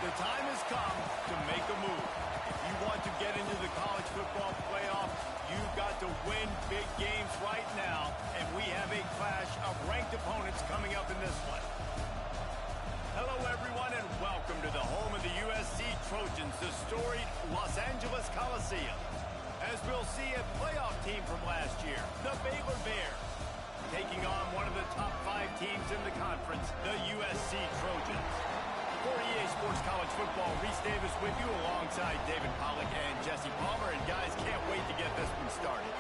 The time has come to make a move. If you want to get into the college football playoff, you've got to win big games right now, and we have a clash of ranked opponents coming up in this one. Hello, everyone, and welcome to the home of the USC Trojans, the storied Los Angeles Coliseum. As we'll see, a playoff team from last year, the Baylor Bears, taking on one of the top 5 teams in the conference, the USC Trojans. For EA Sports College Football, Reese Davis with you alongside David Pollack and Jesse Palmer. And guys, can't wait to get this one started.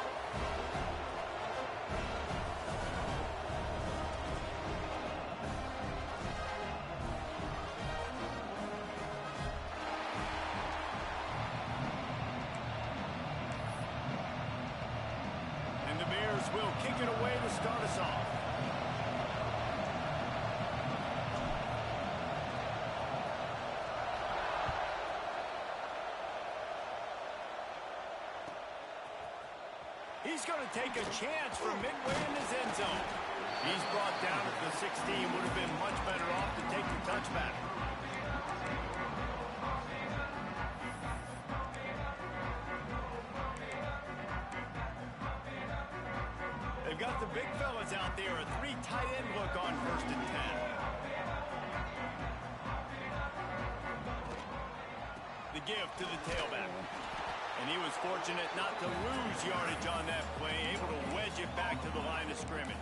And the Bears will kick it away to start us off. He's going to take a chance from midway in his end zone. He's brought down at the 16. Would have been much better off to take the touchback. They've got the big fellas out there. A 3 tight end look on 1st and 10. The give to the tailback. And he was fortunate not to lose yardage on that play, able to wedge it back to the line of scrimmage.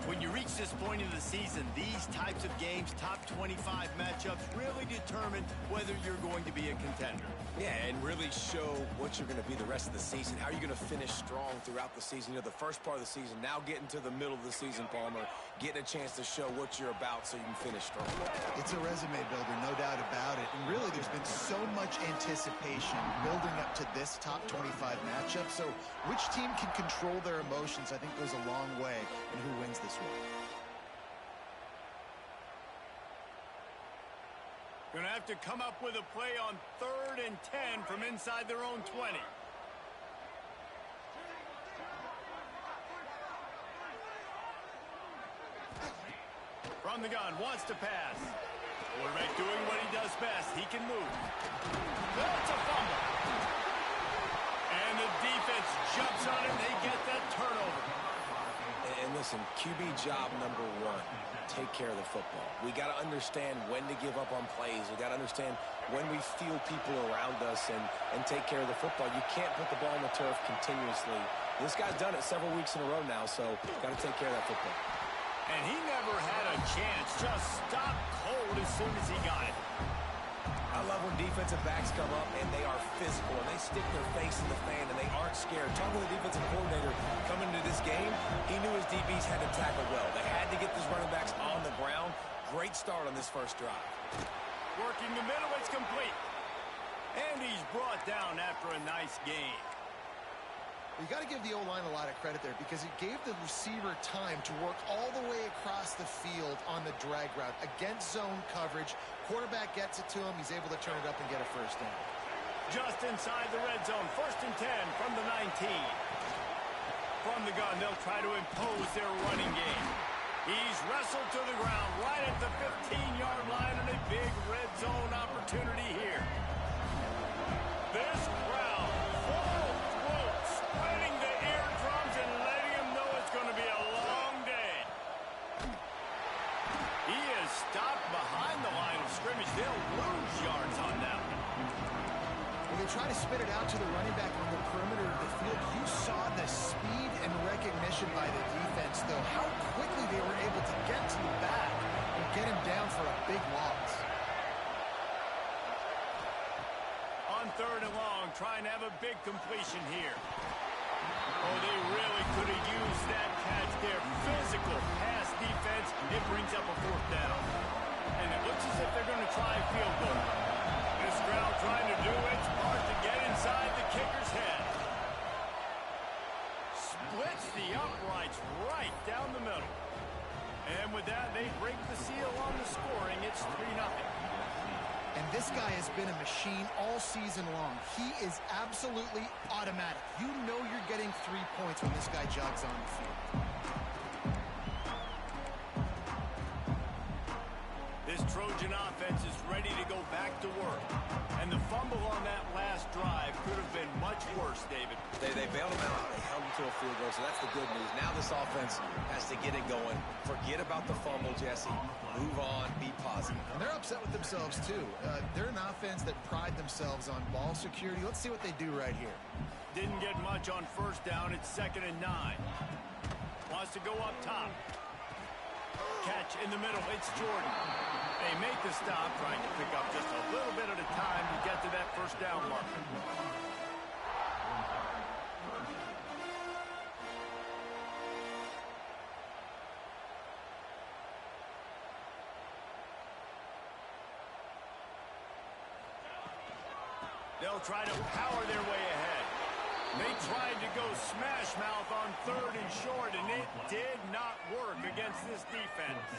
When you reach this point in the season, these types of games, top 25 matchups, really determine whether you're going to be a contender. Yeah, and really show what you're going to be the rest of the season. How are you going to finish strong throughout the season? You know, the first part of the season, now getting to the middle of the season, Palmer, getting a chance to show what you're about so you can finish strong. It's a resume builder, no doubt about it. And really, there's been so much anticipation building up to this top 25 matchup. So which team can control their emotions, I think, goes a long way in who wins this one. Going to have to come up with a play on 3rd and 10 from inside their own 20. From the gun, wants to pass. Quarterback doing what he does best. He can move. That's a fumble. And the defense jumps on it. They get that turnover. And listen, QB job number 1, take care of the football. We got to understand when to give up on plays. We got to understand when we feel people around us and take care of the football. You can't put the ball on the turf continuously. This guy's done it several weeks in a row now, so got to take care of that football. And he never had a chance. Just stopped cold as soon as he got it. I love when defensive backs come up and they are physical and they stick their face in the fan and they aren't scared. Talking to the defensive coordinator coming into this game, he knew his DBs had to tackle well. They had to get these running backs on the ground. Great start on this first drive. Working the middle, it's complete. And he's brought down after a nice game. You got to give the O-line a lot of credit there because it gave the receiver time to work all the way across the field on the drag route against zone coverage. Quarterback gets it to him. He's able to turn it up and get a first down. Just inside the red zone. 1st and 10 from the 19. From the gun, they'll try to impose their running game. He's wrestled to the ground right at the 15-yard line and a big red zone opportunity here. This crowd full throat, spreading the eardrums and letting him know it's going to be a long day. He is stopped behind the line of scrimmage. They'll lose yards on that one. When they try to spit it out to the running back on the perimeter of the field, you saw the speed and recognition by the defense, though, how quickly they were able to get to the back and get him down for a big loss. On 3rd and long, trying to have a big completion here. Oh, they really could have used that catch there. Physical pass defense. It brings up a 4th down. And it looks as if they're going to try a field goal. This crowd trying to do its part to get inside the kicker's head. Splits the uprights right down the middle. And with that, they break the seal on the scoring. It's 3-0. And this guy has been a machine all season long. He is absolutely automatic. You know you're getting 3 points when this guy jogs on the field. This Trojan offense is ready to go back to work. And the fumble on that last drive could have been much worse, David. They bailed him out. They held him to a field goal, so that's the good news. Now this offense has to get it going. Forget about the fumble, Jesse. Move on. Be positive. And they're upset with themselves, too. They're an offense that pride themselves on ball security. Let's see what they do right here. Didn't get much on first down. It's 2nd and 9. Wants to go up top. Catch in the middle. It's Jordan. They make the stop, trying to pick up just a little bit at a time to get to that first down marker. They'll try to power their way ahead. They tried to go smash mouth on 3rd and short, and it did not work against this defense.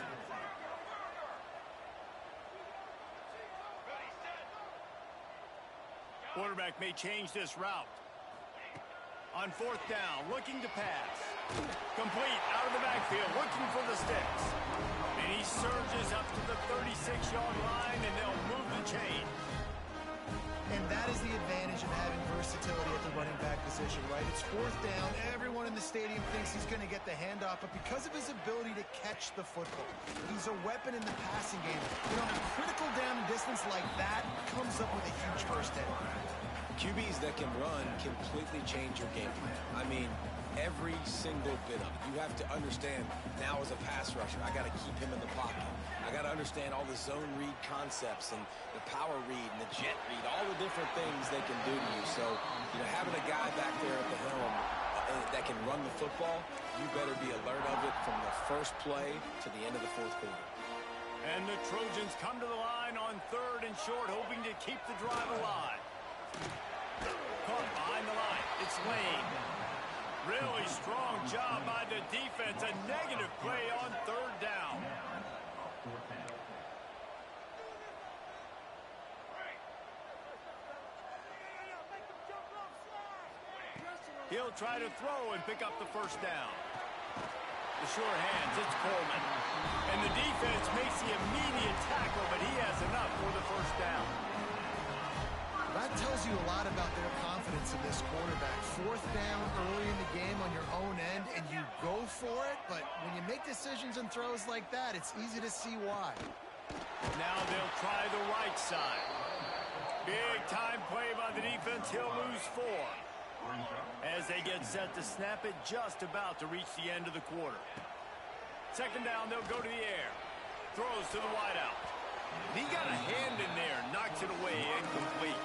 Quarterback may change this route. On 4th down, looking to pass. Complete out of the backfield, looking for the sticks. And he surges up to the 36-yard line, and they'll move the chain. And that is the advantage of having versatility at the running back position, right? It's 4th down. Everyone in the stadium thinks he's going to get the handoff, but because of his ability to catch the football, he's a weapon in the passing game. You know, a critical down and distance like that comes up with a huge first down. QBs that can run completely change your game plan. I mean, every single bit of it. You have to understand now as a pass rusher, I got to keep him in the pocket. I got to understand all the zone read concepts and the power read and the jet read, all the different things they can do to you. So, you know, having a guy back there at the helm that can run the football, you better be alert of it from the first play to the end of the 4th quarter. And the Trojans come to the line on 3rd and short, hoping to keep the drive alive. Caught behind the line. It's Lane. Really strong job by the defense. A negative play on 3rd down. He'll try to throw and pick up the first down. The sure hands, it's Coleman. And the defense makes the immediate tackle, but he has enough for the first down. That tells you a lot about their confidence in this quarterback. 4th down early in the game on your own end, and you go for it, but when you make decisions and throws like that, it's easy to see why. Now they'll try the right side. Big time play by the defense. He'll lose 4. As they get set to snap it, just about to reach the end of the quarter. 2nd down, they'll go to the air. Throws to the wideout. He got a hand in there, knocks it away, incomplete.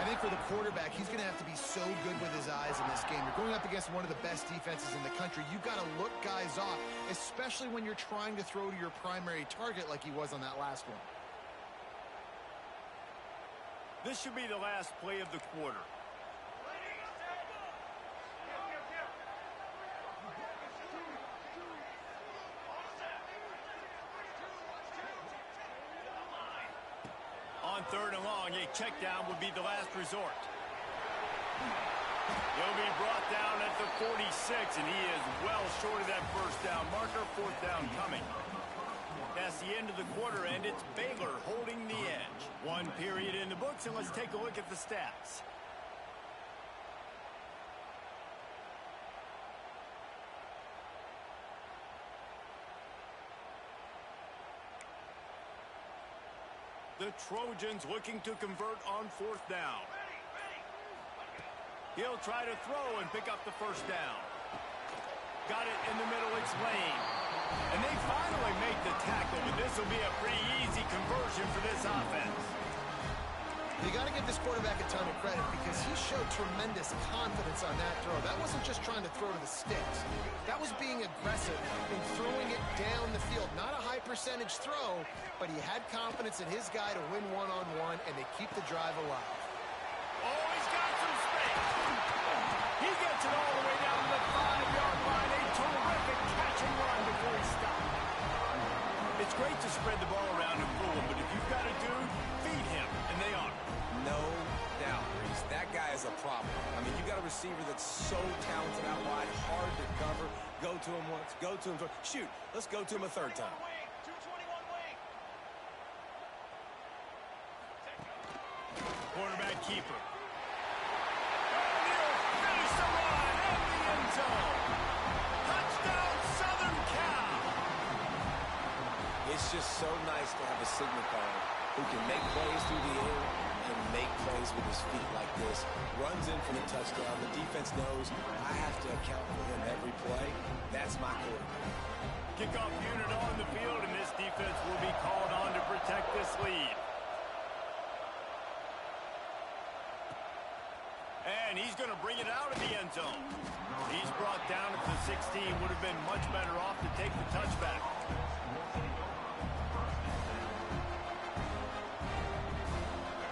I think for the quarterback, he's going to have to be so good with his eyes in this game. You're going up against one of the best defenses in the country. You've got to look guys off, especially when you're trying to throw to your primary target like he was on that last one. This should be the last play of the quarter. On 3rd and long, a check down would be the last resort. He'll be brought down at the 46, and he is well short of that first down marker. 4th down coming. That's the end of the quarter, and it's Baylor holding the edge. 1 period in the books, and let's take a look at the stats. The Trojans looking to convert on 4th down. He'll try to throw and pick up the first down. Got it in the middle, it's Lane. And they finally make the tackle, but this will be a pretty easy conversion for this offense. You got to give this quarterback a ton of credit because he showed tremendous confidence on that throw. That wasn't just trying to throw to the sticks. That was being aggressive and throwing it down the field. Not a high percentage throw, but he had confidence in his guy to win one-on-one, and they keep the drive alive. Oh, he's got some space. He gets it all the way down to the 5-yard line. A terrific catch and run before he stopped. It's great to spread the ball around and fool him, but if you've got a dude, feed him, and they are. No doubt, Reese. That guy is a problem. I mean, you got a receiver that's so talented out wide, hard to cover. Go to him once, go to him twice. Shoot, let's go to him a 3rd time. keeper. And he'll finish the run in the end zone. Touchdown, Southern Cal. It's just so nice to have a signal caller who can make plays through the air and make plays with his feet like this. Runs in for the touchdown. The defense knows I have to account for him every play. That's my quarterback. Kickoff unit on the field, and this defense will be called on to protect this lead. And he's going to bring it out of the end zone. He's brought down at the 16. Would have been much better off to take the touchback.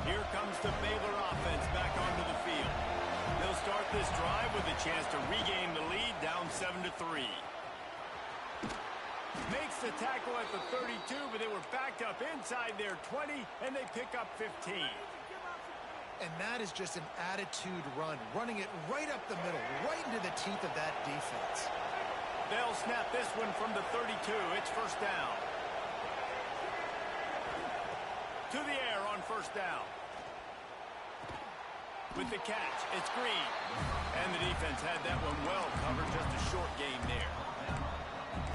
Here comes the Baylor offense back onto the field. They'll start this drive with a chance to regain the lead, down 7-3. Makes the tackle at the 32, but they were backed up inside their 20, and they pick up 15. And that is just an attitude run, running it right up the middle, right into the teeth of that defense. They'll snap this one from the 32. It's first down. To the air on first down. With the catch, it's Green. And the defense had that one well covered, just a short gain there.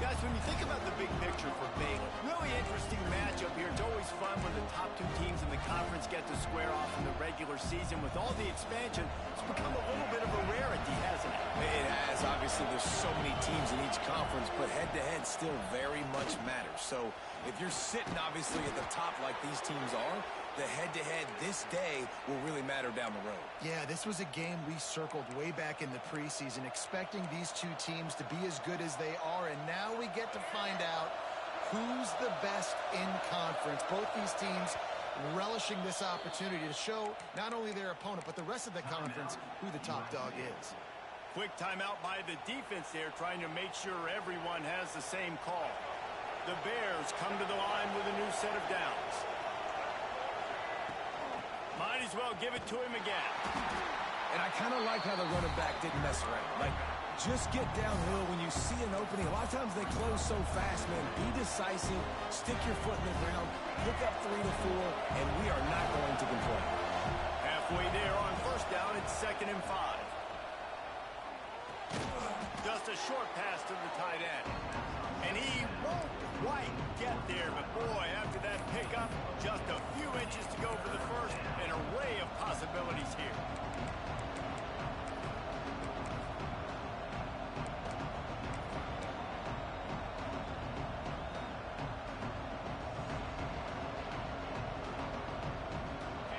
Guys, when you think about the big picture for Baylor, really interesting matchup here. It's always fun when the top two teams in the conference get to square off in the regular season. With all the expansion, it's become a little bit of a rarity, hasn't it? It has. Obviously, there's so many teams in each conference, but head-to-head still very much matters. So if you're sitting, obviously, at the top like these teams are, the head-to-head this day will really matter down the road. Yeah, this was a game we circled way back in the preseason, expecting these two teams to be as good as they are, and now we get to find out who's the best in conference. Both these teams relishing this opportunity to show not only their opponent, but the rest of the conference who the top dog is. Quick timeout by the defense there, trying to make sure everyone has the same call. The Bears come to the line with a new set of downs. Might as well give it to him again. And I kind of like how the running back didn't mess around. Like, just get downhill when you see an opening. A lot of times they close so fast, man. Be decisive, stick your foot in the ground, pick up 3 to 4, and we are not going to complain. Halfway there on first down, it's 2nd and 5. Just a short pass to the tight end. And he won't quite get there, but boy, after that pickup, just a few inches to go for the first. An array of possibilities here.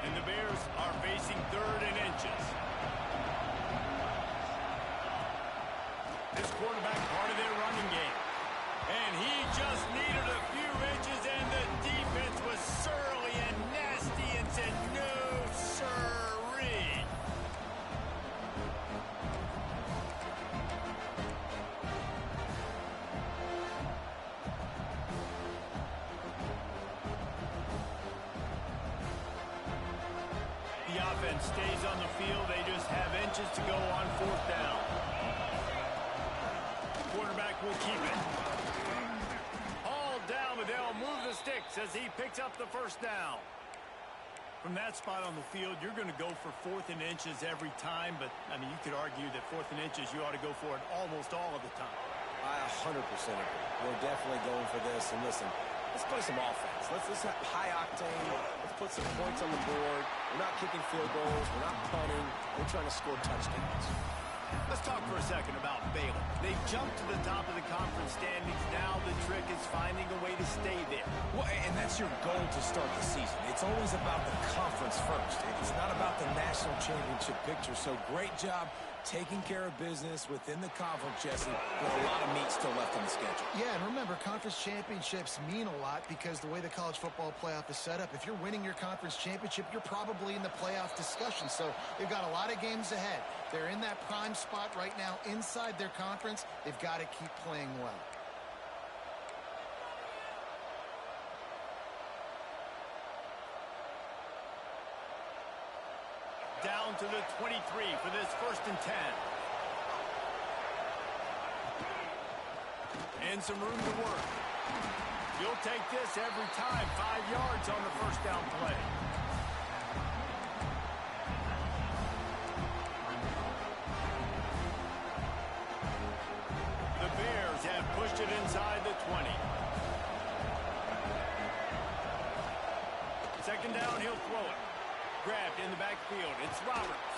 And the Bears are facing 3rd and inches. This quarterback part of their running game. And he just needed a few inches, and the defense was surly and nasty and said, no, sirree. The offense stays on the field. They just have inches to go on 4th down. Quarterback will keep it. All down, but they'll move the sticks as he picks up the first down. From that spot on the field, you're going to go for 4th and inches every time, but, I mean, you could argue that 4th and inches, you ought to go for it almost all of the time. I 100% agree. We're definitely going for this. And listen, let's play some offense. Let's have high octane. Let's put some points on the board. We're not kicking field goals. We're not punting. We're trying to score touchdowns. Let's talk for a second about Baylor. They've jumped to the top of the conference standings. Now the trick is finding a way to stay there. Well, and that's your goal to start the season. It's always about the conference first. It's not about the national championship picture. So great job taking care of business within the conference, Jesse, with a lot of meat still left on the schedule. Yeah, and remember, conference championships mean a lot because the way the college football playoff is set up, if you're winning your conference championship, you're probably in the playoff discussion. So they've got a lot of games ahead. They're in that prime spot right now inside their conference. They've got to keep playing well. Down to the 23 for this 1st and 10. And some room to work. You'll take this every time. 5 yards on the first down play. pushed it inside the 20. Second down, he'll throw it. Grabbed in the backfield. It's Roberts.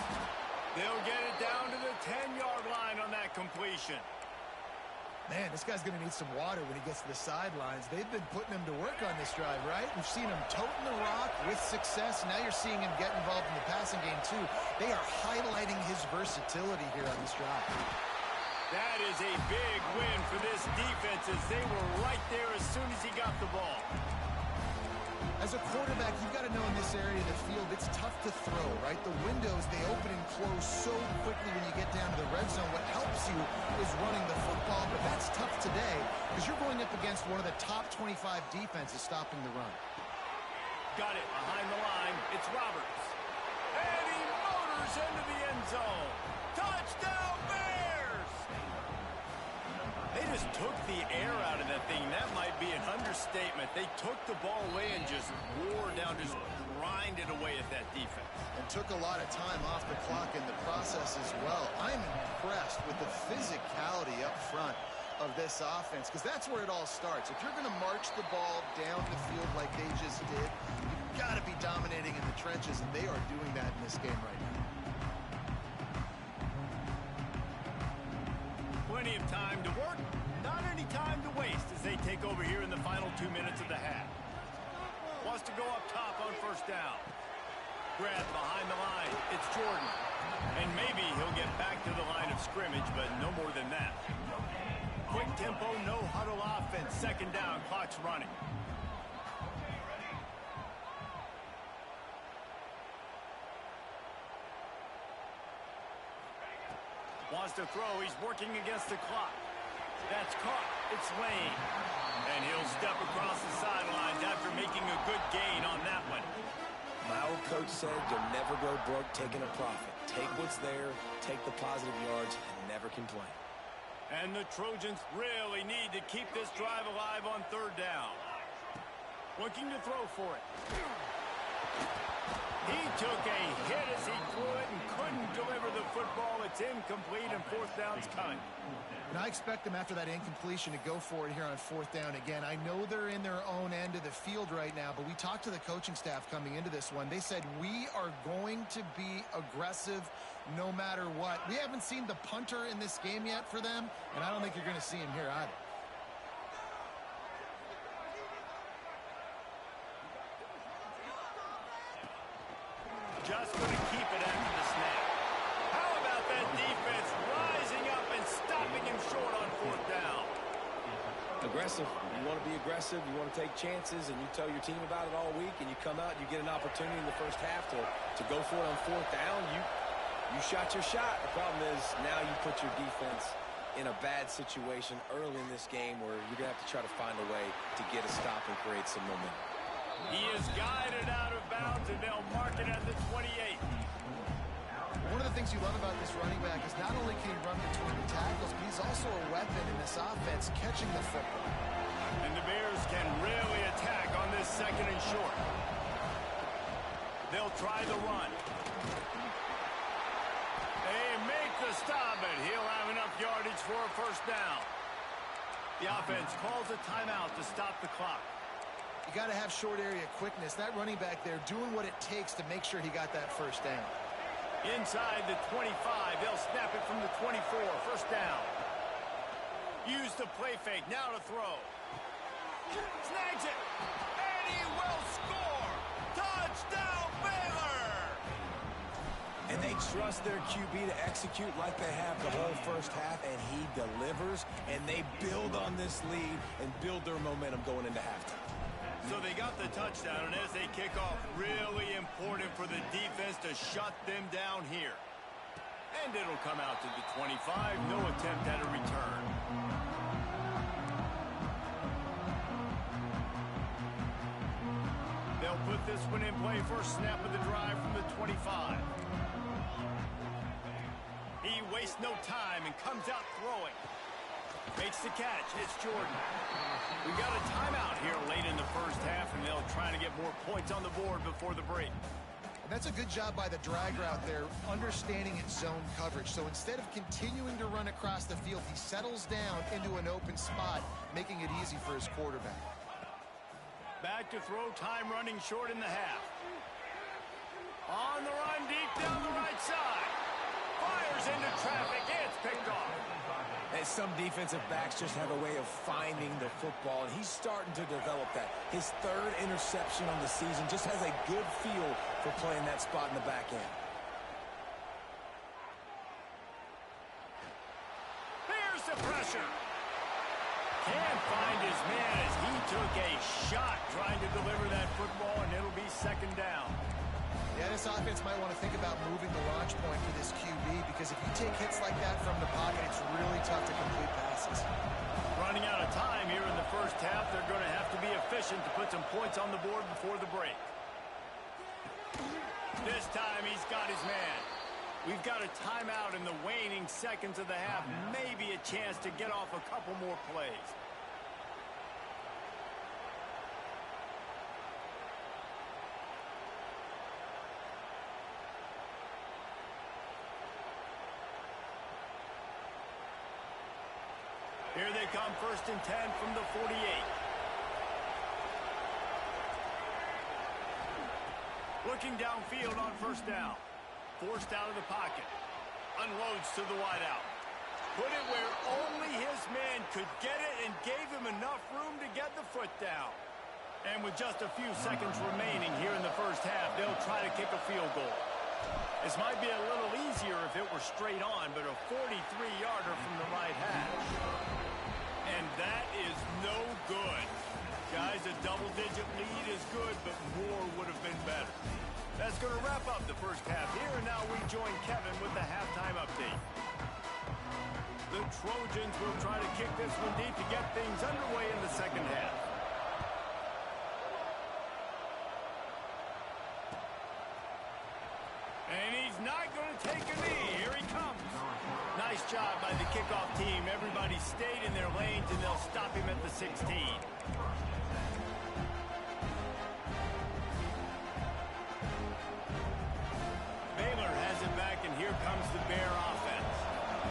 They'll get it down to the 10-yard line on that completion. Man, this guy's going to need some water when he gets to the sidelines. They've been putting him to work on this drive, right? We've seen him toting the rock with success. Now you're seeing him get involved in the passing game, too. They are highlighting his versatility here on this drive. That is a big win for this defense as they were right there as soon as he got the ball. As a quarterback, you've got to know in this area of the field, it's tough to throw, right? The windows, they open and close so quickly when you get down to the red zone. What helps you is running the football, but that's tough today because you're going up against one of the top 25 defenses stopping the run. Got it behind the line. It's Roberts. And he motors into the end zone. Touchdown, Bears! They just took the air out of that thing. That might be an understatement. They took the ball away and just wore down, just grinded away at that defense. And took a lot of time off the clock in the process as well. I'm impressed with the physicality up front of this offense because that's where it all starts. If you're going to march the ball down the field like they just did, you've got to be dominating in the trenches, and they are doing that in this game right now. Plenty of time to work, not any time to waste as they take over here in the final 2 minutes of the half. Wants to go up top on first down. Grab behind the line. It's Jordan. And maybe he'll get back to the line of scrimmage, but no more than that. Quick tempo, no huddle offense. Second down, clock's running. Wants to throw. He's working against the clock. That's caught. It's Lane. And he'll step across the sidelines after making a good gain on that one. My old coach said you'll never go broke taking a profit. Take what's there, take the positive yards, and never complain. And the Trojans really need to keep this drive alive on third down. Looking to throw for it. He took a hit as he threw it and couldn't deliver the football. It's incomplete and fourth down's coming. And I expect them after that incompletion to go for it here on fourth down again. I know they're in their own end of the field right now, but we talked to the coaching staff coming into this one. They said, we are going to be aggressive no matter what. We haven't seen the punter in this game yet for them, and I don't think you're going to see him here either. Just going to keep it after the snap. How about that defense rising up and stopping him short on fourth down? Aggressive. You want to be aggressive. You want to take chances, and you tell your team about it all week, and you come out and you get an opportunity in the first half to go for it on fourth down. You shot your shot. The problem is now you put your defense in a bad situation early in this game where you're going to have to try to find a way to get a stop and create some momentum. He is guided out of bounds, and they'll mark it at the 28. One of the things you love about this running back is not only can he run between the tackles, but he's also a weapon in this offense, catching the football. And the Bears can really attack on this second and short. They'll try the run. They make the stop, and he'll have enough yardage for a first down. The offense calls a timeout to stop the clock. You got to have short area quickness. That running back there doing what it takes to make sure he got that first down. Inside the 25, they'll snap it from the 24. First down. Use the play fake. Now to throw. Snags it. And he will score. Touchdown, Baylor. And they trust their QB to execute like they have the whole first half, and he delivers, and they build on this lead and build their momentum going into halftime. So they got the touchdown, and as they kick off, really important for the defense to shut them down here. And it'll come out to the 25. No attempt at a return. They'll put this one in play first snap of the drive from the 25. He wastes no time and comes out throwing. Makes the catch. It's Jordan. We got a timeout here late in the first half, and they'll try to get more points on the board before the break. And that's a good job by the drag route there, understanding its zone coverage. So instead of continuing to run across the field, he settles down into an open spot, making it easy for his quarterback. Back to throw, time running short in the half. On the run, deep down the right side. Fires into traffic. It's picked off. And some defensive backs just have a way of finding the football, and he's starting to develop that. His third interception on the season, just has a good feel for playing that spot in the back end. Here's the pressure. Can't find his man as he took a shot trying to deliver that football, and it'll be second down. Yeah, this offense might want to think about moving the launch point for this QB, because if you take hits like that from the pocket, it's really tough to complete passes. Running out of time here in the first half, they're going to have to be efficient to put some points on the board before the break. This time he's got his man. We've got a timeout in the waning seconds of the half, maybe a chance to get off a couple more plays. Here they come, 1st and 10 from the 48. Looking downfield on 1st down. Forced out of the pocket. Unloads to the wideout. Put it where only his man could get it and gave him enough room to get the foot down. And with just a few seconds remaining here in the first half, they'll try to kick a field goal. This might be a little easier if it were straight on, but a 43-yarder from the right hash. And that is no good. Guys, a double-digit lead is good, but more would have been better. That's going to wrap up the first half here, and now we join Kevin with the halftime update. The Trojans will try to kick this one deep to get things underway in the second half. And he's not going to take a knee. Here he comes. Nice job by the kickoff team. Everybody stayed in their lanes, and they'll stop him at the 16. Baylor has it back, and here comes the Bear offense.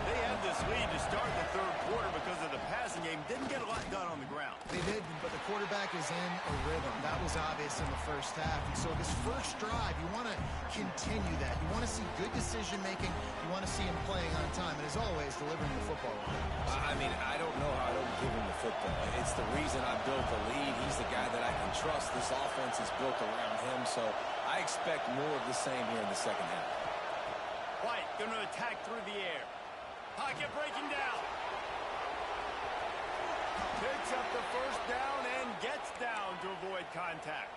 They had this lead to start the third quarter because of the passing game. Didn't get a lot done on the ground. They did, but the quarterback is in a rhythm. That was obvious in the first half. And so this first drive, you want to continue that. You want to see good decision-making. You want to see him playing on time. And as always, delivering the football on. I mean, I don't know how I don't give him the football. It's the reason I built the lead. He's the guy that I can trust. This offense is built around him, so I expect more of the same here in the second half. White going to attack through the air. Pocket breaking down. Picks up the first down and gets down to avoid contact.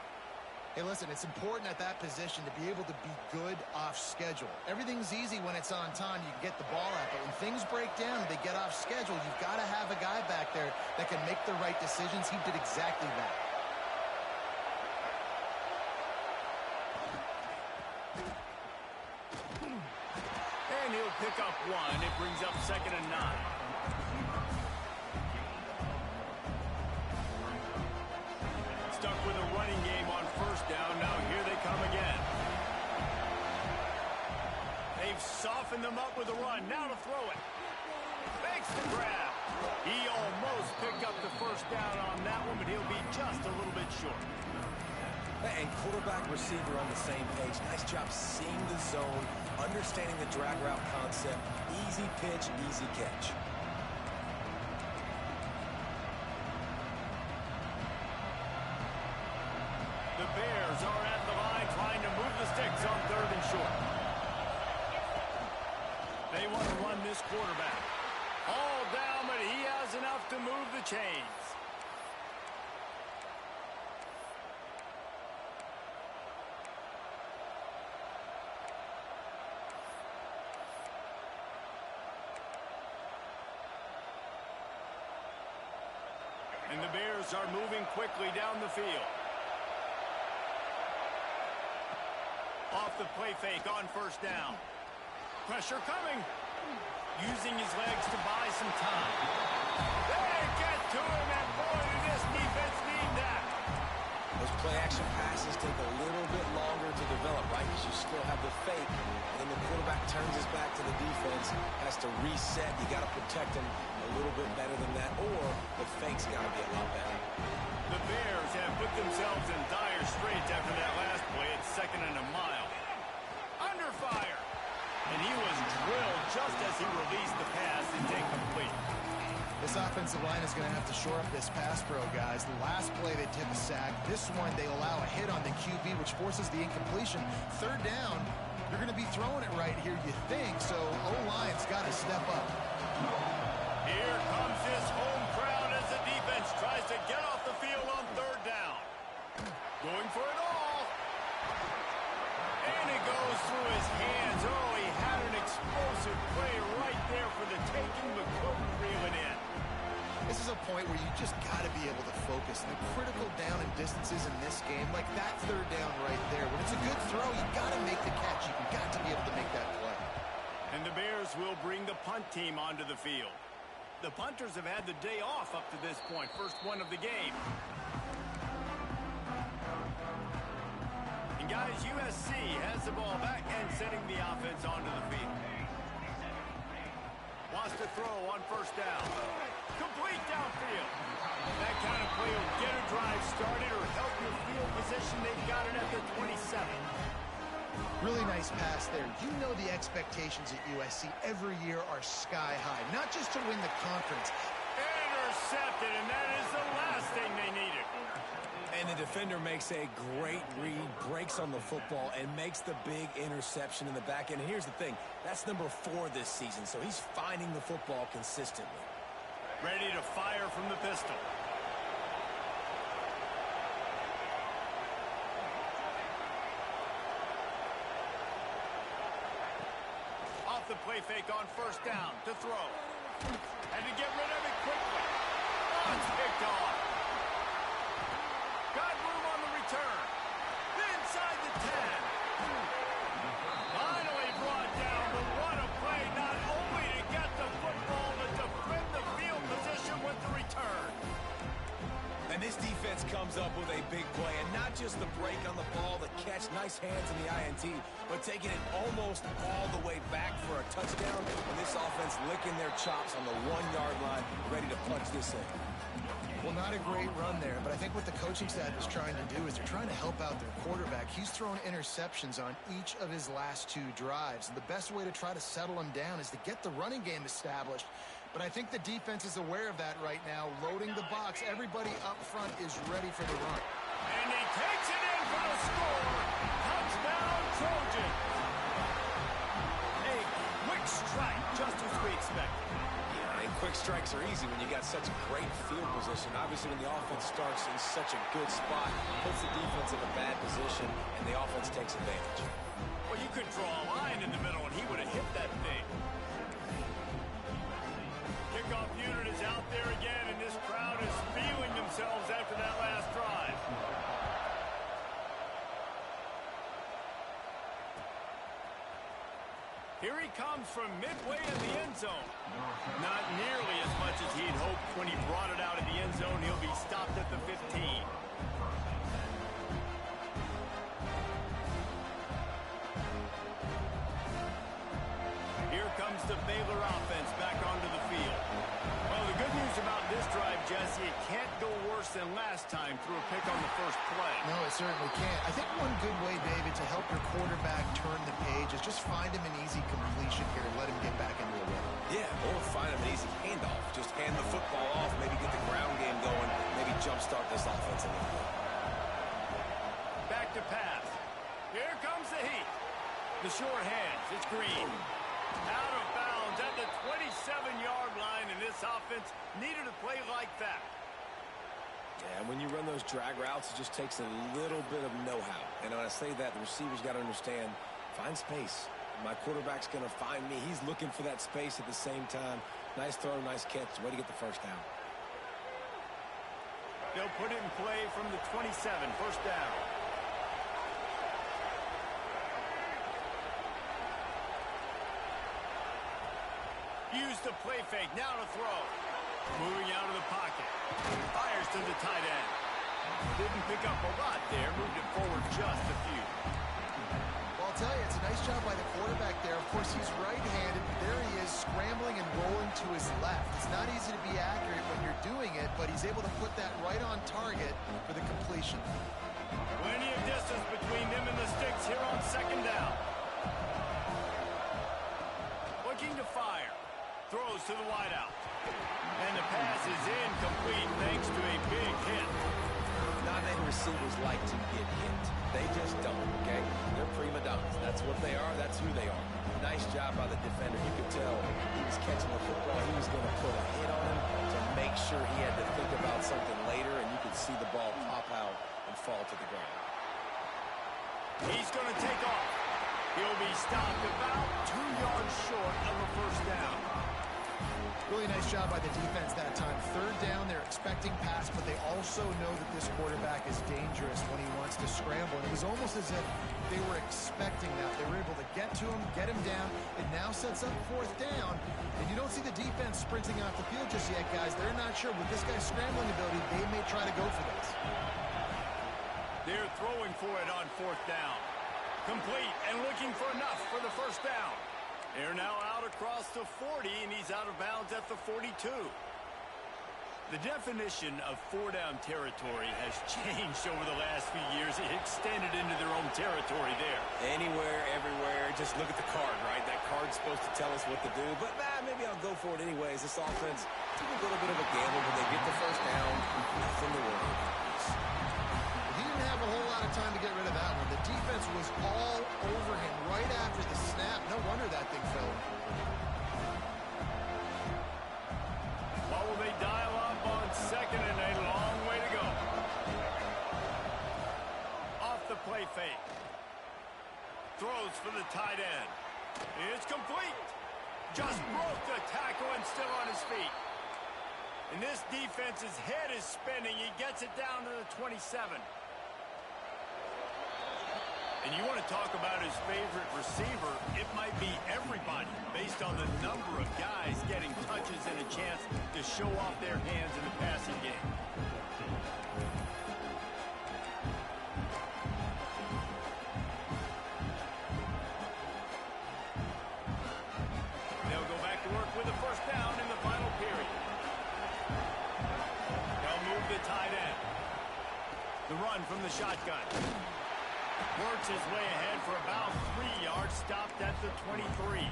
Hey, listen, it's important at that position to be able to be good off schedule. Everything's easy when it's on time. You can get the ball out, but when things break down and they get off schedule, you've got to have a guy back there that can make the right decisions. He did exactly that. And he'll pick up one. It brings up 2nd and 9. Stuck with a running game on 1st down. Now here they come again. They've softened them up with a run. Now to throw it. Makes the grab. He almost picked up the 1st down on that one, but he'll be just a little bit short. And quarterback receiver on the same page. Nice job seeing the zone, understanding the drag route concept. Easy pitch, easy catch. The Bears are at the line trying to move the sticks on 3rd and short. They want to run this quarterback. All down, but he has enough to move the chains. And the Bears are moving quickly down the field. Off the play fake on 1st down. Pressure coming. Using his legs to buy some time. They get to him, and boy, did this defense need that. Those play-action passes take a little bit longer to develop, right? Because you the fake, and then the quarterback turns his back to the defense, has to reset. You got to protect him a little bit better than that, or the fake's got to be a lot better. The Bears have put themselves in dire straits after that last play at 2nd and a mile. Under fire. And he was drilled just as he released the pass. It's incomplete. This offensive line is going to have to shore up this pass pro, guys. The last play they took a sack. This one they allow a hit on the QB, which forces the incompletion. 3rd down, you're going to be throwing it right here, you think. So O-line's got to step up. Here comes his home crowd as the defense tries to get off the field on 3rd down. Going for it all. And it goes through his hands. Oh, he had an explosive play right there for the taking, but couldn't reel it in. This is a point where you just got to be able to focus. The critical down and distances in this game, like that 3rd down right there. When it's a good throw, you got to make the catch. You've got to be able to make that play. And the Bears will bring the punt team onto the field. The punters have had the day off up to this point. First one of the game. And guys, USC has the ball back and sending the offense onto the field. Wants to throw on 1st down. Complete downfield. That kind of play will get a drive started or help your field position. They've got it at the 27. Really nice pass there. You know the expectations at USC every year are sky high. Not just to win the conference. Intercepted, and that is the last thing they needed. And the defender makes a great read, breaks on the football, and makes the big interception in the back end. And here's the thing, that's number 4 this season, so he's finding the football consistently. Ready to fire from the pistol. Off the play fake on 1st down to throw. And to get rid of it quickly. Oh, it's picked off. Got room on the return. Inside the 10. Finally brought down, but what a play, not only to get the football, but to flip the field position with the return. And this defense comes up with a big play, and not just the break on the ball, the catch, nice hands in the INT, but taking it almost all the way back for a touchdown, and this offense licking their chops on the 1-yard line, ready to punch this in. Well, not a great run there, but I think what the coaching staff is trying to do is they're trying to help out their quarterback. He's thrown interceptions on each of his last 2 drives, and the best way to try to settle him down is to get the running game established. But I think the defense is aware of that right now, loading the box. Everybody up front is ready for the run. And he takes it in for the score. Touchdown, Trojan. A quick strike, just as we expected. Yeah, and quick strikes are easy when you got such great field position. Obviously, when the offense starts in such a good spot, puts the defense in a bad position, and the offense takes advantage. Well, you could draw a line in the middle, and he would have hit that thing. Kickoff unit is out there again, and this crowd is feeling themselves after that last drive. Here he comes from midway in the end zone. Not nearly as much as he'd hoped when he brought it out of the end zone. He'll be stopped at the 15. Here comes the Baylor offense back onto the field. Well, the good news about this drive, Jesse, it can't go worse than last time through a pick on the first play. No, it certainly can't. I think one good way, David, to help your quarterback turn the page is just find him an easy completion here and let him get back into a rhythm. Yeah, or find him an easy handoff. Just hand the football off, maybe get the ground game going, maybe jumpstart this offense a little bit. Back to pass. Here comes the heat. The short hands. It's Green. Out of bounds at the 27-yard line, and this offense needed a play like that. Yeah, and when you run those drag routes, it just takes a little bit of know-how. And when I say that, the receivers got to understand, find space. My quarterback's going to find me. He's looking for that space at the same time. Nice throw, nice catch. Way to get the first down. They'll put it in play from the 27, first down. Use the play fake, now to throw. Moving out of the pocket. Fires to the tight end. Didn't pick up a lot there, moved it forward just a few. Well, I'll tell you, it's a nice job by the quarterback there. Of course, he's right-handed. There he is, scrambling and rolling to his left. It's not easy to be accurate when you're doing it, but he's able to put that right on target for the completion. Plenty of distance between them and the sticks here on second down. Looking to fire. Throws to the wideout. And the pass is incomplete thanks to a big hit. Not many receivers like to get hit. They just don't, okay? They're prima donnas. That's what they are. That's who they are. Nice job by the defender. You could tell he was catching the football. He was going to put a hit on him to make sure he had to think about something later, and you could see the ball pop out and fall to the ground. He's going to take off. He'll be stopped about 2 yards short of a first down. Really nice job by the defense that time. Third down, they're expecting pass, but they also know that this quarterback is dangerous when he wants to scramble. And it was almost as if they were expecting that. They were able to get to him, get him down. It now sets up fourth down. And you don't see the defense sprinting off the field just yet, guys. They're not sure. With this guy's scrambling ability, they may try to go for this. They're throwing for it on fourth down. Complete and looking for enough for the first down. They're now out across the 40, and he's out of bounds at the 42. The definition of four-down territory has changed over the last few years. It extended into their own territory there. Anywhere, everywhere. Just look at the card, right? That card's supposed to tell us what to do. But, maybe I'll go for it anyways. This offense took a little bit of a gamble, but they get the first down. Nothing to worry about. He didn't have a whole lot of time to get rid of that one. The defense was all over him right after the snap. No wonder that thing fell. What will they dial up on second and a long way to go? Off the play fake. Throws for the tight end. It's complete. Just broke the tackle and still on his feet. And this defense's head is spinning. He gets it down to the 27. And you want to talk about his favorite receiver, it might be everybody based on the number of guys getting touches and a chance to show off their hands in the passing game. They'll go back to work with a first down in the final period. They'll move the tight end. The run from the shotgun. Works his way ahead for about 3 yards, stopped at the 23.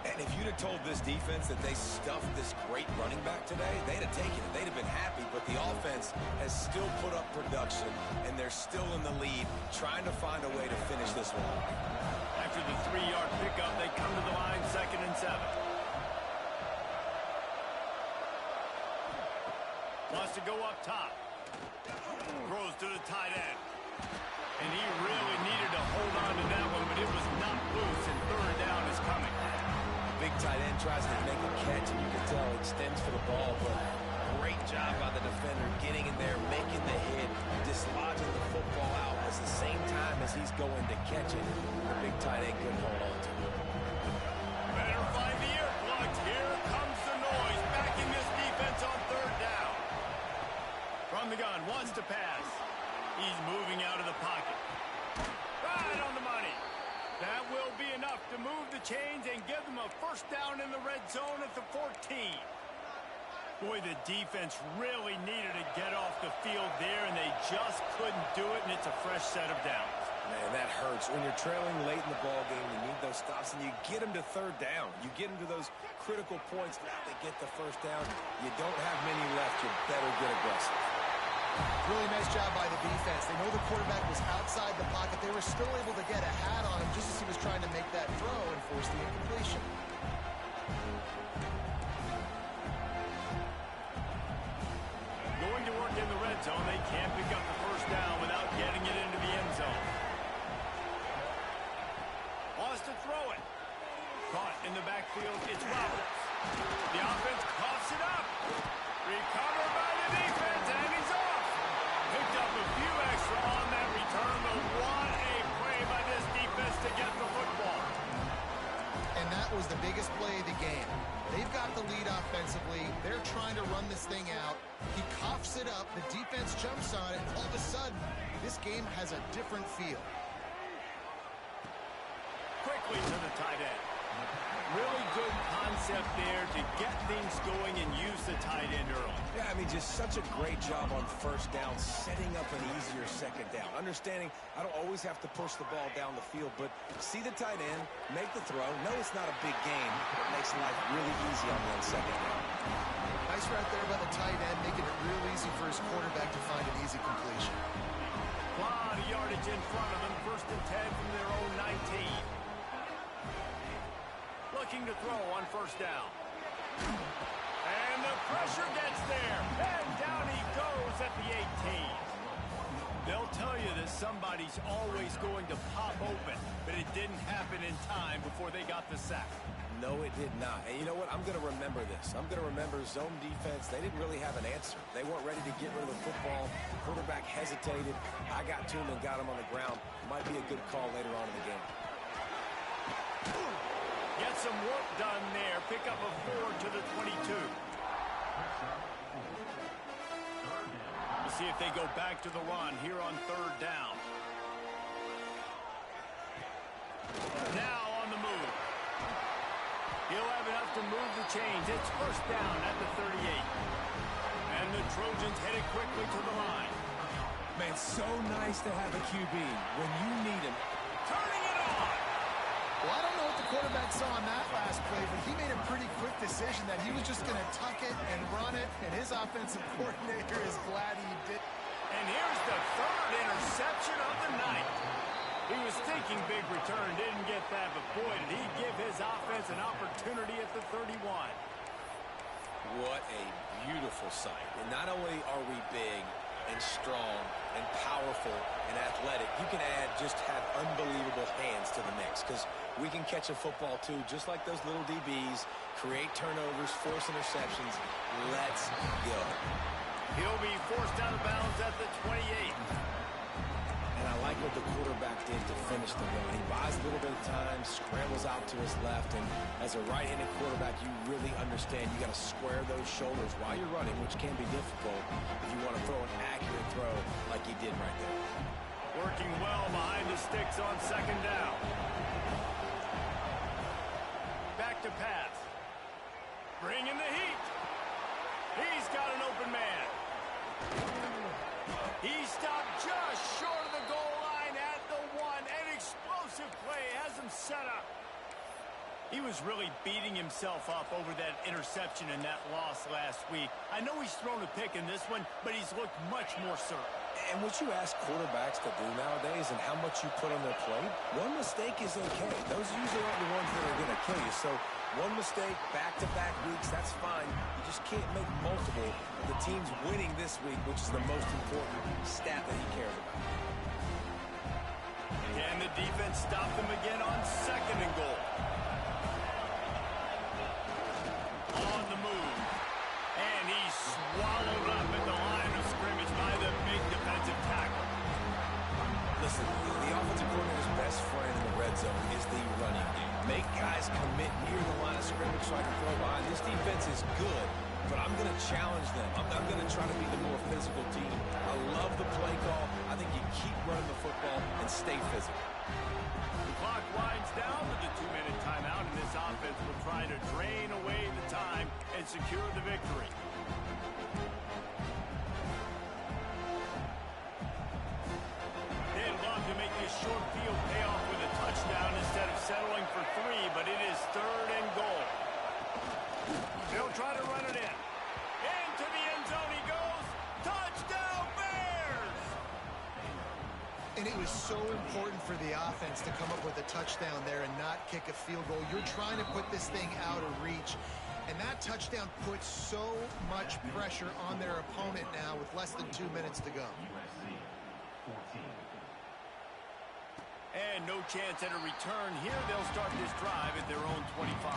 And if you'd have told this defense that they stuffed this great running back today, they'd have taken it. They'd have been happy, but the offense has still put up production, and they're still in the lead, trying to find a way to finish this one. After the 3-yard pickup, they come to the line, 2nd and 7. Wants to go up top. Throws to the tight end. And he really needed to hold on to that one, but it was not loose, and third down is coming. Big tight end tries to make a catch, and you can tell he extends for the ball, but great job by the defender getting in there, making the hit, dislodging the football out at the same time as he's going to catch it. The big tight end couldn't hold on to it. Better find the earplugs. Here comes the noise, backing this defense on third down. From the gun, wants to pass. He's moving out of the pocket. Right on the money. That will be enough to move the chains and give them a first down in the red zone at the 14. Boy, the defense really needed to get off the field there, and they just couldn't do it, and it's a fresh set of downs. Man, that hurts. When you're trailing late in the ball game, you need those stops, and you get them to third down. You get them to those critical points. Now they get the first down. You don't have many left. You better get aggressive. Really nice job by the defense. They know the quarterback was outside the pocket. They were still able to get a hat on him just as he was trying to make that throw and force the incompletion. Going to work in the red zone. They can't pick up the first down without getting it into the end zone. Wants to throw it. Caught in the backfield. It's Roberts. The offense coughs it up. Recovered by the defense, and he's off. Picked up a few extra on that return, but what a play by this defense to get the football. And that was the biggest play of the game. They've got the lead offensively. They're trying to run this thing out. He coughs it up. The defense jumps on it. All of a sudden, this game has a different feel. quickly to the tight end. Really good concept there to get things going and use the tight end early. Yeah, I mean, just such a great job on first down, setting up an easier second down. Understanding I don't always have to push the ball down the field, but see the tight end, make the throw. No, it's not a big gain, but makes life really easy on that second down. Nice right there by the tight end, making it real easy for his quarterback to find an easy completion. A lot of yardage in front of them. 1st and 10 from their own 19. Looking to throw on first down. And the pressure gets there. And down he goes at the 18. They'll tell you that somebody's always going to pop open, but it didn't happen in time before they got the sack. No, it did not. And you know what? I'm going to remember this. I'm going to remember zone defense. They didn't really have an answer. They weren't ready to get rid of the football. Quarterback hesitated. I got to him and got him on the ground. Might be a good call later on in the game. Get some work done there. Pick up a 4 to the 22. We'll see if they go back to the run here on 3rd down. Now on the move. He'll have enough to move the chains. It's first down at the 38. And the Trojans headed quickly to the line. Man, so nice to have a QB when you need him. Turning it on. Well, I don't know what the quarterback saw on that last play, but he made a pretty quick decision that he was just going to tuck it and run it, and his offensive coordinator is glad he did. And here's the 3rd interception of the night. He was thinking big return, didn't get that, but boy, did he give his offense an opportunity at the 31. What a beautiful sight. And not only are we big and strong and powerful and athletic, you can just have unbelievable hands to the mix, because we can catch a football too, just like those little DBs, create turnovers, force interceptions. Let's go. He'll be forced out of bounds at the 28. And I like what the quarterback did to finish the run. He buys a little bit of time, scrambles out to his left, and as a right-handed quarterback, you really understand you got to square those shoulders while you're running, which can be difficult if you want to throw an accurate throw like he did right there. Working well behind the sticks on 2nd down. Back to pass. Bring in the heat. He's got an open man. He stopped just short of the goal line at the 1. An explosive play has him set up. He was really beating himself up over that interception and that loss last week. I know he's thrown a pick in this one, but he's looked much more certain. And what you ask quarterbacks to do nowadays and how much you put on their plate, one mistake is okay. Those usually aren't the ones that are going to kill you. So one mistake, back-to-back weeks, that's fine. You just can't make multiple. The team's winning this week, which is the most important stat that he cares about. Can the defense stop them again on 2nd and goal? On the move. And he's swallowed up at the line of scrimmage by the big defensive tackle. Listen, the offensive coordinator's best friend in the red zone is the running game. Make guys commit near the line of scrimmage so I can throw behind. This defense is good, but I'm going to challenge them. I'm going to try to be the more physical team. I love the play call. I think you keep running the football and stay physical. The clock winds down to the 2-minute timeout, and this offense will try to drain away the time and secure the victory. They'd love to make this short field pay off with a touchdown instead of settling for 3, but it is 3rd and goal. They'll try to run it in. Into the end zone he goes. Touchdown, Bears! And it was so important for the offense to come up with a touchdown there and not kick a field goal. You're trying to put this thing out of reach. And that touchdown puts so much pressure on their opponent now with less than 2 minutes to go. And no chance at a return here. They'll start this drive at their own 25.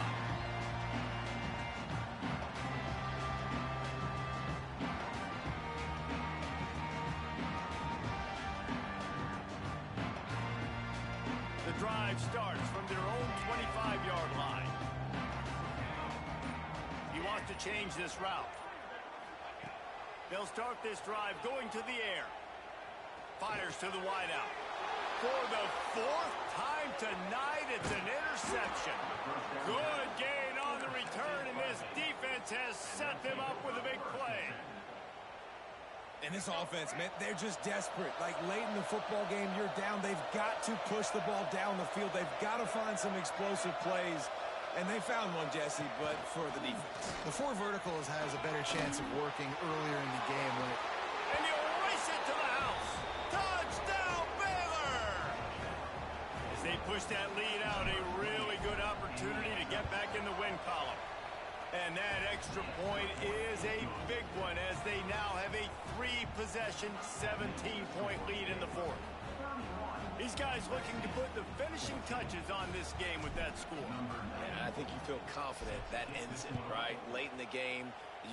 The drive starts from their own 25-yard line. He wants to change this route. They'll start this drive going to the air. Fires to the wideout. For the fourth time tonight, it's an interception. Good gain on the return, and this defense has set them up with a big play. And this offense, man, they're just desperate. Like, late in the football game, you're down. They've got to push the ball down the field. They've got to find some explosive plays. And they found one, Jesse, but for the defense. The four verticals has a better chance of working earlier in the game when it... And you'll race it to the house. Touchdown, Baylor! As they push that lead out, a really good opportunity to get back in the win column. And that extra point is a big one as they now have a 3-possession, 17-point lead in the fourth. These guys looking to put the finishing touches on this game with that score. And I think you feel confident that ends it, right? Late in the game,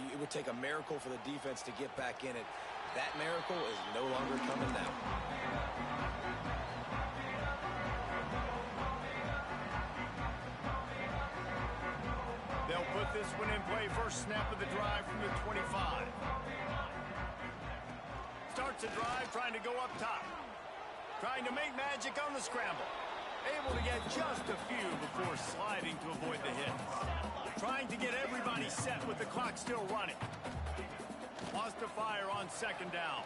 it would take a miracle for the defense to get back in it. That miracle is no longer coming now. They'll put this one in play. First snap of the drive from the 25. Starts the drive trying to go up top. Trying to make magic on the scramble. Able to get just a few before sliding to avoid the hit. Trying to get everybody set with the clock still running. Lost to fire on second down.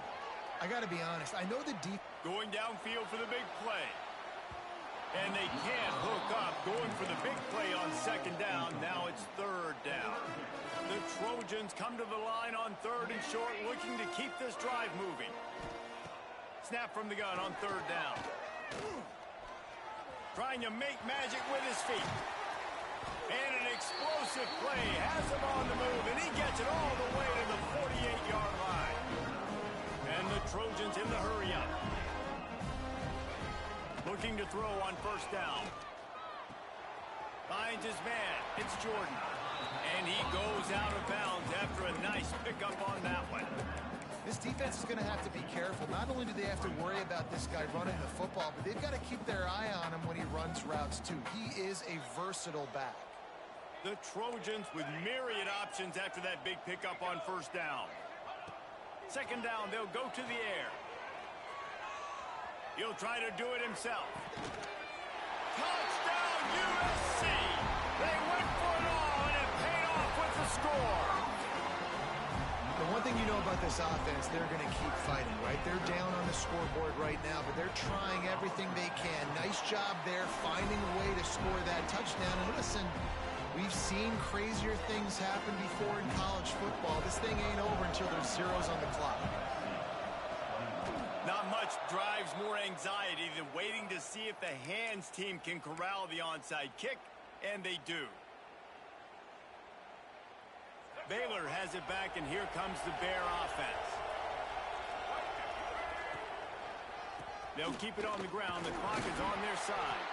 I got to be honest. I know the deep... Going downfield for the big play. And they can't hook up. Going for the big play on second down. Now it's third down. The Trojans come to the line on third and short, looking to keep this drive moving. Snap from the gun on third down. Trying to make magic with his feet. And an explosive play has him on the move, and he gets it all the way to the 48-yard line. And the Trojans in the hurry up. Looking to throw on first down. Finds his man. It's Jordan. And he goes out of bounds after a nice pickup on that one. This defense is going to have to be careful. Not only do they have to worry about this guy running the football, but they've got to keep their eye on him when he runs routes, too. He is a versatile back. The Trojans with myriad options after that big pickup on first down. Second down, they'll go to the air. He'll try to do it himself. Touchdown, USC! They went for it all, and it paid off with the score. The one thing you know about this offense, they're going to keep fighting, right? They're down on the scoreboard right now, but they're trying everything they can. Nice job there, finding a way to score that touchdown. And listen, we've seen crazier things happen before in college football. This thing ain't over until there's zeros on the clock. Not much drives more anxiety than waiting to see if the hands team can corral the onside kick, and they do. Baylor has it back, and here comes the Bear offense. They'll keep it on the ground. The clock is on their side.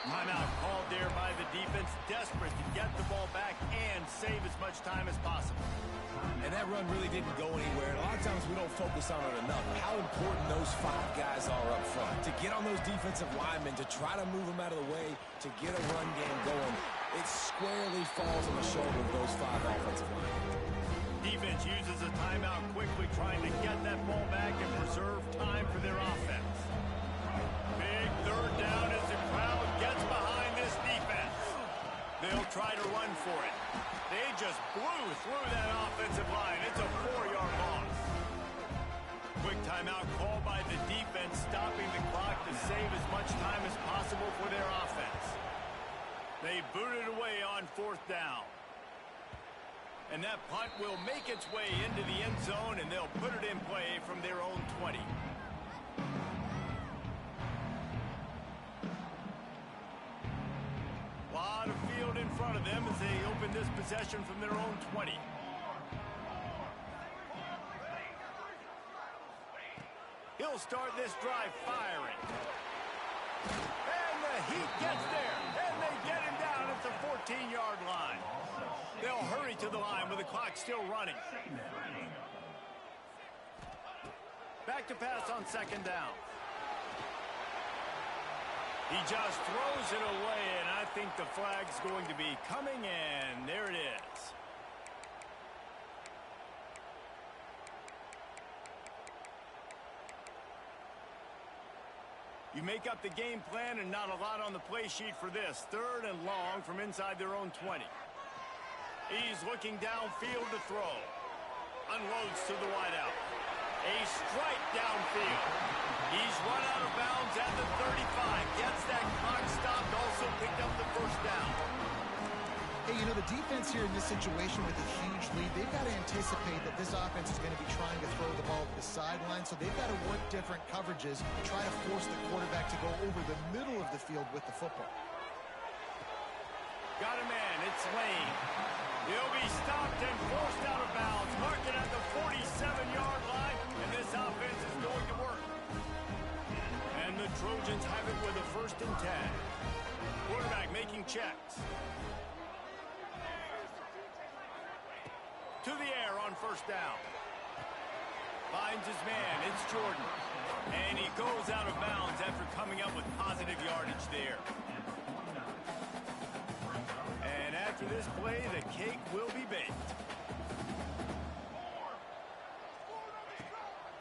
Timeout called there by the defense, desperate to get the ball back and save as much time as possible. And that run really didn't go anywhere. And a lot of times we don't focus on it enough. How important those 5 guys are up front. To get on those defensive linemen, to try to move them out of the way, to get a run game going. It squarely falls on the shoulder of those 5 offensive linemen. Defense uses a timeout quickly, trying to get that ball back and preserve time for their offense. Big third down as the crowd gets behind this defense. They'll try to run for it. They just blew through that offensive line. It's a 4-yard loss. Quick timeout called by the defense, stopping the clock to save as much time as possible for their offense. They boot it away on fourth down. And that punt will make its way into the end zone, and they'll put it in play from their own 20. Lot of field in front of them as they open this possession from their own 20. He'll start this drive firing. And the Heat gets there, and they get him down at the 14-yard line. They'll hurry to the line with the clock still running. Back to pass on second down. He just throws it away, and I think the flag's going to be coming in. There it is. You make up the game plan and not a lot on the play sheet for this. 3rd and long from inside their own 20. He's looking downfield to throw. Unloads to the wideout. A strike downfield. He's run out of bounds at the 35. Gets that clock stopped. Also picked up the first down. Hey, you know, the defense here in this situation with a huge lead, they've got to anticipate that this offense is going to be trying to throw the ball to the sideline, so they've got to work different coverages to try to force the quarterback to go over the middle of the field with the football. Got a man. It's Lane. He'll be stopped and forced out of bounds. Mark it at the 47-yard line, and this offense is going to work. And the Trojans have it with a 1st and 10. Quarterback making checks. To the air on 1st down. Finds his man. It's Jordan. And he goes out of bounds after coming up with positive yardage there. And after this play, the cake will be baked.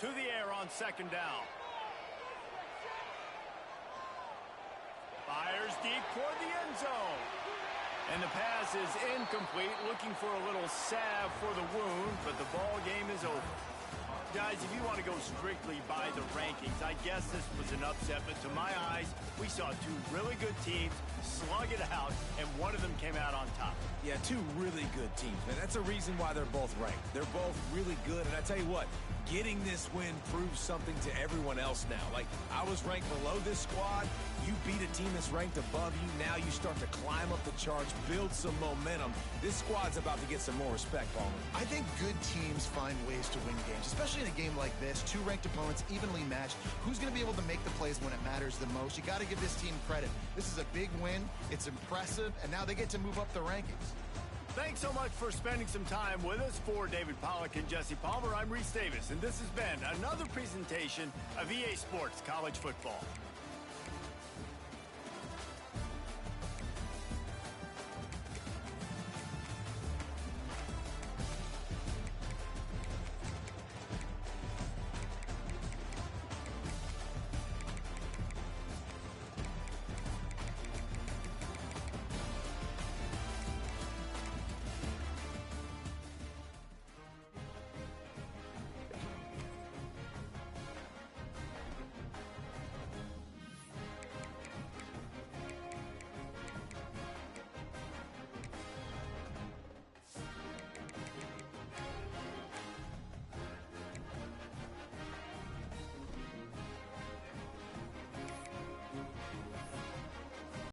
To the air on 2nd down. Fires deep toward the end zone. And the pass is incomplete, looking for a little salve for the wound, but the ball game is over. Guys, if you want to go strictly by the rankings, I guess this was an upset, but to my eyes, we saw 2 really good teams slug it out, and one of them came out on top. Yeah, 2 really good teams, man. That's a reason why they're both ranked. They're both really good, and I tell you what, getting this win proves something to everyone else now. Like, I was ranked below this squad. You beat a team that's ranked above you. Now you start to climb up the charts, build some momentum. This squad's about to get some more respect, Palmer. I think good teams find ways to win games, especially in a game like this. 2 ranked opponents, evenly matched. Who's going to be able to make the plays when it matters the most? You got to give this team credit. This is a big win. It's impressive, and now they get to move up the rankings. Thanks so much for spending some time with us. For David Pollack and Jesse Palmer, I'm Reese Davis, and this has been another presentation of EA Sports College Football.